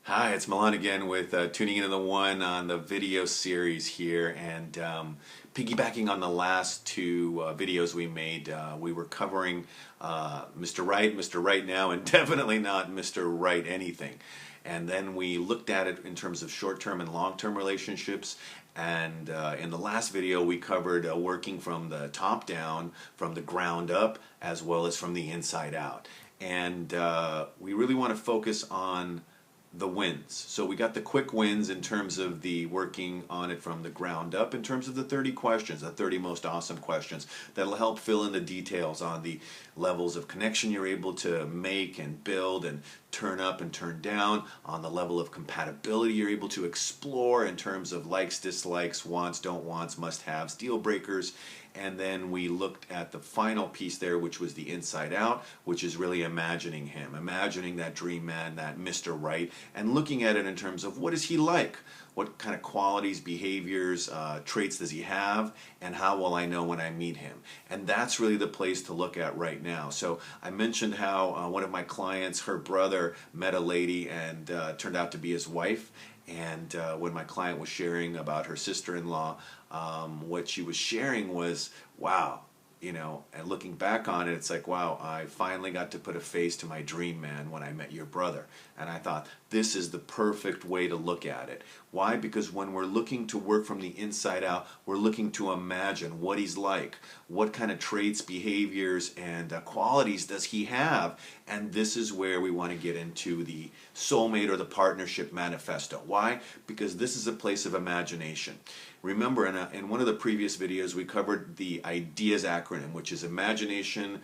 Hi, it's Milan again with tuning into the one on the video series here, and piggybacking on the last two videos we made. We were covering Mr. Right Now, and definitely not Mr. Right Anything. And then we looked at it in terms of short-term and long-term relationships. And in the last video, we covered working from the top down, from the ground up, as well as from the inside out. And we really want to focus on the wins. So we got the quick wins in terms of the working on it from the ground up, in terms of the 30 questions, the 30 most awesome questions that'll help fill in the details on the levels of connection you're able to make and build and turn up and turn down, on the level of compatibility you're able to explore in terms of likes, dislikes, wants, don't wants, must-haves, deal breakers. And then we looked at the final piece there, which was the inside out, which is really imagining him, imagining that dream man, that Mr. Right, and looking at it in terms of what is he like? What kind of qualities, behaviors, traits does he have, and how will I know when I meet him? And that's really the place to look at right now. So I mentioned how one of my clients, her brother, met a lady and turned out to be his wife. And when my client was sharing about her sister-in-law, what she was sharing was, wow, you know, and looking back on it, it's like, wow, I finally got to put a face to my dream man when I met your brother. And I thought, this is the perfect way to look at it. Why? Because when we're looking to work from the inside out, we're looking to imagine what he's like, what kind of traits, behaviors, and qualities does he have. And this is where we want to get into the soulmate or the partnership manifesto. Why? Because this is a place of imagination. Remember, in one of the previous videos, we covered the IDEAS acronym, which is imagination,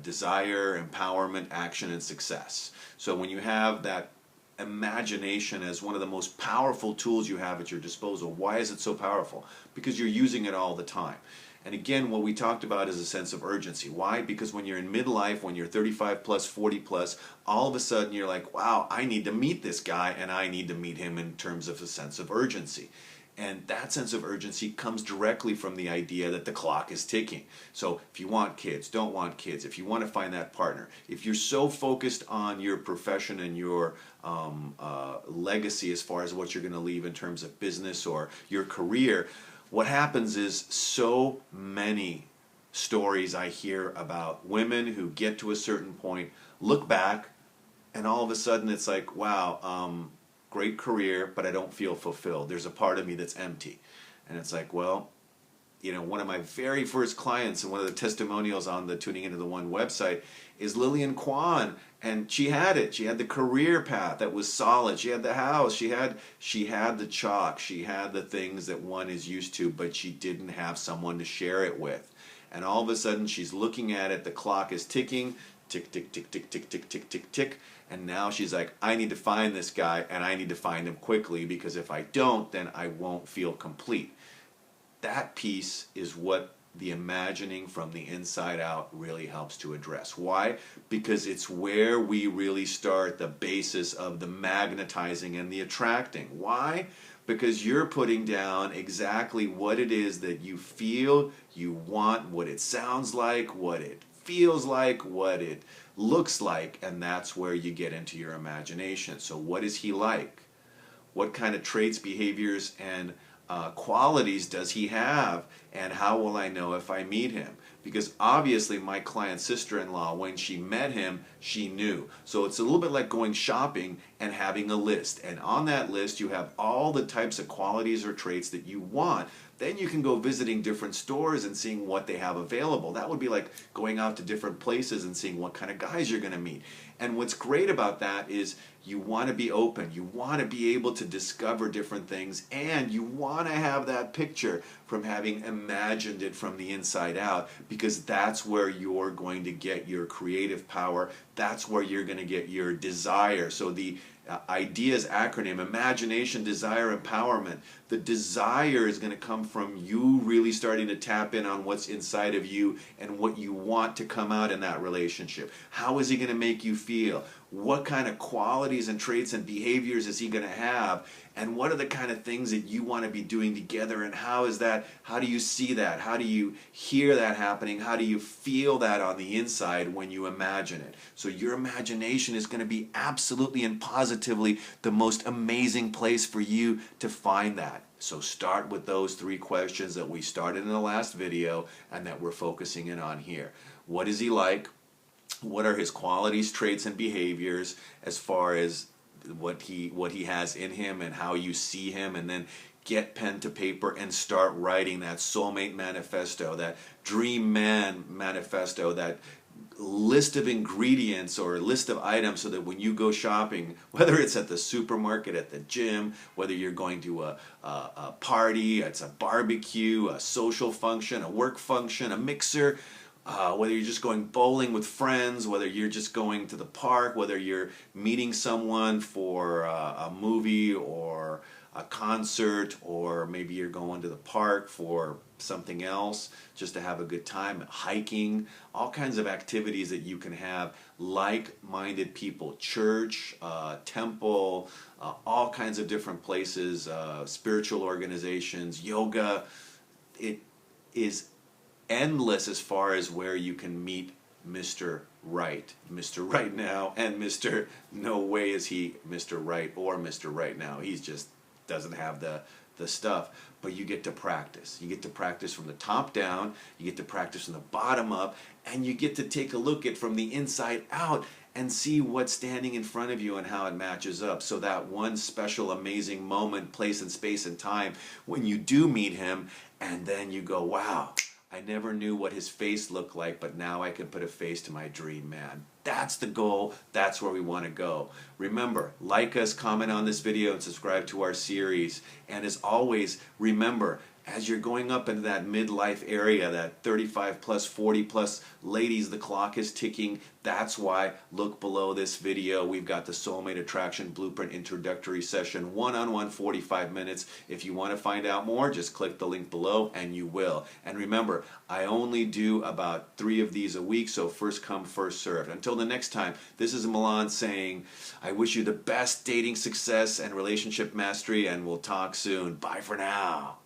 desire, empowerment, action, and success. So when you have that imagination as one of the most powerful tools you have at your disposal, why is it so powerful? Because you're using it all the time. And again, what we talked about is a sense of urgency. Why? Because when you're in midlife, when you're 35 plus, 40 plus, all of a sudden you're like, wow, I need to meet this guy, and I need to meet him in terms of a sense of urgency. And that sense of urgency comes directly from the idea that the clock is ticking. So if you want kids, don't want kids, if you want to find that partner, if you're so focused on your profession and your legacy as far as what you're going to leave in terms of business or your career, what happens is so many stories I hear about women who get to a certain point, look back, and all of a sudden it's like, wow, great career, but I don't feel fulfilled. There's a part of me that's empty. And it's like, well, you know, one of my very first clients and one of the testimonials on the Tuning Into the One website is Lillian Kwan, and she had it. She had the career path that was solid. She had the house. She had the chalk. She had the things that one is used to, but she didn't have someone to share it with. And all of a sudden, she's looking at it. The clock is ticking, tick, tick, tick, tick, tick, tick, tick, tick, tick. And now she's like, I need to find this guy, and I need to find him quickly, because if I don't, then I won't feel complete. That piece is what the imagining from the inside out really helps to address. Why? Because it's where we really start the basis of the magnetizing and the attracting. Why? Because you're putting down exactly what it is that you feel, you want, what it sounds like, what it feels like, what it looks like, and that's where you get into your imagination. So what is he like? What kind of traits, behaviors, and qualities does he have, and how will I know if I meet him? Because obviously my client's sister-in-law, when she met him, she knew. So it's a little bit like going shopping and having a list, and on that list you have all the types of qualities or traits that you want. Then you can go visiting different stores and seeing what they have available. That would be like going out to different places and seeing what kind of guys you're going to meet. And what's great about that is you want to be open. You want to be able to discover different things, and you want to have that picture from having imagined it from the inside out, because that's where you're going to get your creative power. That's where you're going to get your desire. So the IDEAS acronym, imagination, desire, empowerment. The desire is going to come from you really starting to tap in on what's inside of you and what you want to come out in that relationship. How is he going to make you feel? what kind of qualities and traits and behaviors is he going to have, and what are the kind of things that you want to be doing together, and how do you see that, how do you hear that happening, how do you feel that on the inside when you imagine it. So your imagination is going to be absolutely and positively the most amazing place for you to find that. So start with those 3 questions that we started in the last video and that we're focusing in on here. What is he like? What are his qualities, traits, and behaviors as far as what he has in him and how you see him? And then get pen to paper and start writing that soulmate manifesto, that dream man manifesto, that list of ingredients or list of items, so that when you go shopping, whether it's at the supermarket, at the gym, whether you're going to a party, it's a barbecue, a social function, a work function, a mixer, whether you're just going bowling with friends, whether you're just going to the park, whether you're meeting someone for a movie or a concert, or maybe you're going to the park for something else just to have a good time, hiking, all kinds of activities that you can have, like-minded people, church, temple, all kinds of different places, spiritual organizations, yoga. It is endless as far as where you can meet Mr. Right, Mr. Right Now, and Mr. No way is he Mr. Right or Mr. Right Now. He's just doesn't have the stuff. But you get to practice. You get to practice from the top down, you get to practice from the bottom up, and you get to take a look at from the inside out and see what's standing in front of you and how it matches up. So that one special, amazing moment, place and space and time when you do meet him, and then you go, wow, I never knew what his face looked like, but now I can put a face to my dream man. That's the goal. That's where we want to go. Remember, like us, comment on this video, and subscribe to our series. And as always, remember, as you're going up into that midlife area, that 35 plus, 40 plus, ladies, the clock is ticking. That's why look below this video. We've got the Soulmate Attraction Blueprint Introductory Session, one-on-one, 45 minutes. If you want to find out more, just click the link below and you will. And remember, I only do about 3 of these a week, so first come, first served. Until the next time, this is Milan saying, I wish you the best dating success and relationship mastery, and we'll talk soon. Bye for now.